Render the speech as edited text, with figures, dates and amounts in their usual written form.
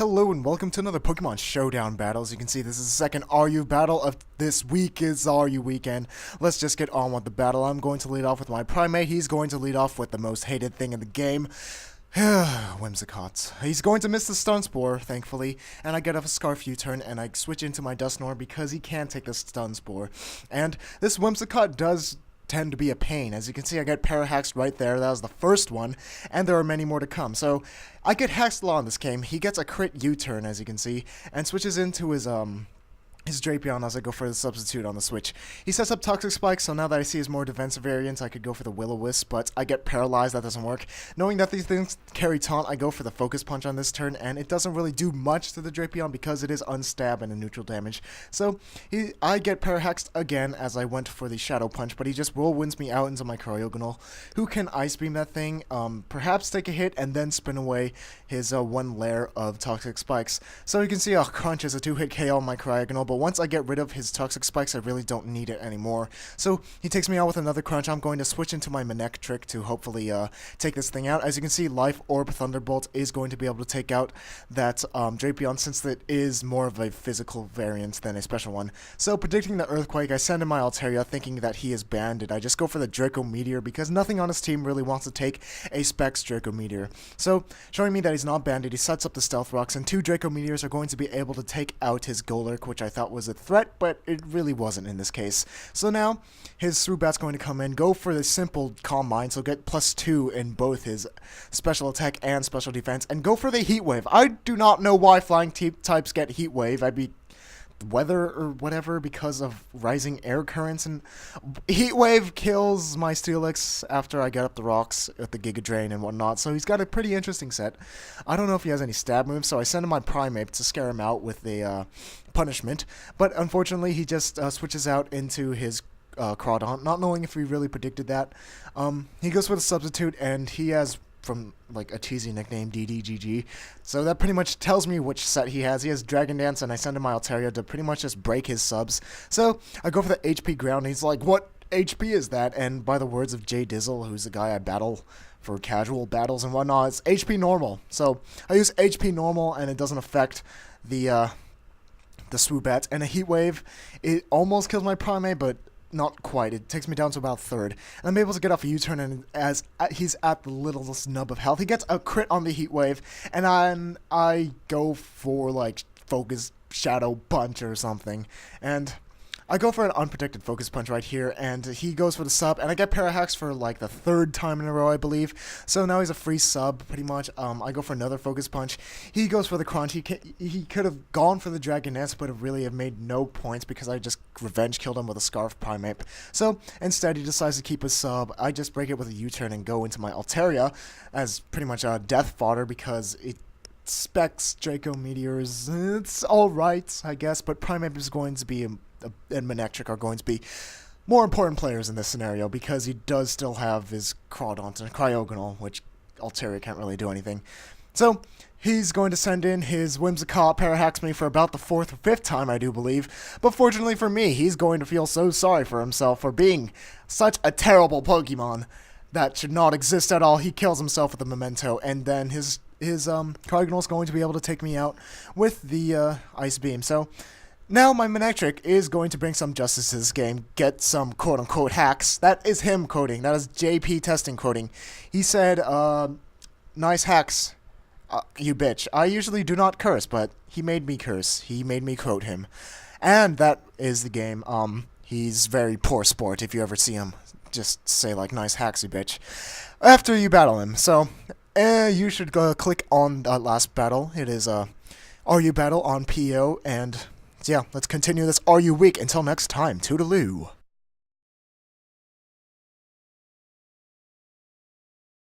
Hello and welcome to another Pokemon Showdown battle. As you can see, this is the second RU battle of this week is RU weekend. Let's just get on with the battle. I'm going to lead off with my Primate. He's going to lead off with the most hated thing in the game. Whimsicott. He's going to miss the Stun Spore, thankfully, and I get off a Scarf U-turn and I switch into my Dusknoir because he can take the Stun Spore. And this Whimsicott does tend to be a pain. As you can see, I get Parahaxed right there. That was the first one, and there are many more to come. So I get Haxed a lot in this game. He gets a crit U-turn, as you can see, and switches into his Drapion as I go for the substitute on the switch. He sets up Toxic Spike, so now that I see his more defensive variants, I could go for the Will-O-Wisp, but I get paralyzed. That doesn't work. Knowing that these things carry taunt, I go for the Focus Punch on this turn, and it doesn't really do much to the Drapion because it is unstab and a neutral damage. So I get Parahaxed again as I went for the Shadow Punch, but he just whirlwinds me out into my Cryogonal, who can Ice Beam that thing, perhaps take a hit, and then spin away his one layer of Toxic Spikes. So you can see Crunch is a 2-hit KO on my Cryogonal, but once I get rid of his Toxic Spikes, I really don't need it anymore. So he takes me out with another Crunch. I'm going to switch into my Manectric to hopefully take this thing out. As you can see, Life Orb Thunderbolt is going to be able to take out that Drapion, since it is more of a physical variant than a special one. So predicting the Earthquake, I send in my Altaria thinking that he is banded. I just go for the Draco Meteor because nothing on his team really wants to take a Specs Draco Meteor. So showing me that he's not banded, he sets up the Stealth Rocks, and 2 Draco Meteors are going to be able to take out his Golurk, which I thought was a threat, but it really wasn't in this case. So now his Swoobat's going to come in, go for the simple Calm Mind, so get +2 in both his special attack and special defense, and go for the Heat Wave. I do not know why flying types get Heat Wave. I'd be weather or whatever because of rising air currents, and Heat Wave kills my Steelix after I get up the rocks with the Giga Drain and whatnot, so he's got a pretty interesting set. I don't know if he has any stab moves, so I send him my Primate to scare him out with the punishment, but unfortunately he just switches out into his Crawdaunt, not knowing if we really predicted that. He goes for the substitute, and he has from like a cheesy nickname, DDGG. So that pretty much tells me which set he has. He has Dragon Dance, and I send him my Altaria to pretty much just break his subs. So I go for the HP ground, and he's like, what HP is that? And by the words of Jay Dizzle, who's the guy I battle for casual battles and whatnot, it's HP normal. So I use HP normal, and it doesn't affect the Swoobat. And a Heat Wave, it almost kills my Primate, but not quite. It takes me down to about 3rd. And I'm able to get off a U-turn, and as he's at the littlest nub of health, he gets a crit on the Heat Wave, and I go for, like, Focus Shadow Punch or something. And I go for an unprotected Focus Punch right here, and he goes for the sub, and I get Parahax for, like, the 3rd time in a row, I believe. So now he's a free sub, pretty much. I go for another Focus Punch. He goes for the Crunch. He could have gone for the Dragon Dance, but it really have made no points because I just revenge killed him with a Scarf Primate. So instead, he decides to keep his sub. I just break it with a U-turn and go into my Altaria as pretty much a death fodder because it Specs Draco Meteors. It's alright, I guess, but Primate is going to be and Manectric are going to be more important players in this scenario because he does still have his Crawdaunt and Cryogonal, which Altaria can't really do anything. So he's going to send in his Whimsicott, Parahax me for about the 4th or 5th time, I do believe. But fortunately for me, he's going to feel so sorry for himself for being such a terrible Pokemon that should not exist at all. He kills himself with a Memento, and then his Cryogonal is going to be able to take me out with the Ice Beam. So now my Manectric is going to bring some justice to this game, get some quote-unquote hacks. That is him quoting. That is JP testing quoting. He said, nice hacks, you bitch. I usually do not curse, but he made me curse. He made me quote him. And that is the game. He's very poor sport if you ever see him. Just say, like, nice hacks, you bitch, after you battle him. So you should go click on that last battle. It is RU battle on PO, and yeah, let's continue this RU week. Until next time, toodaloo.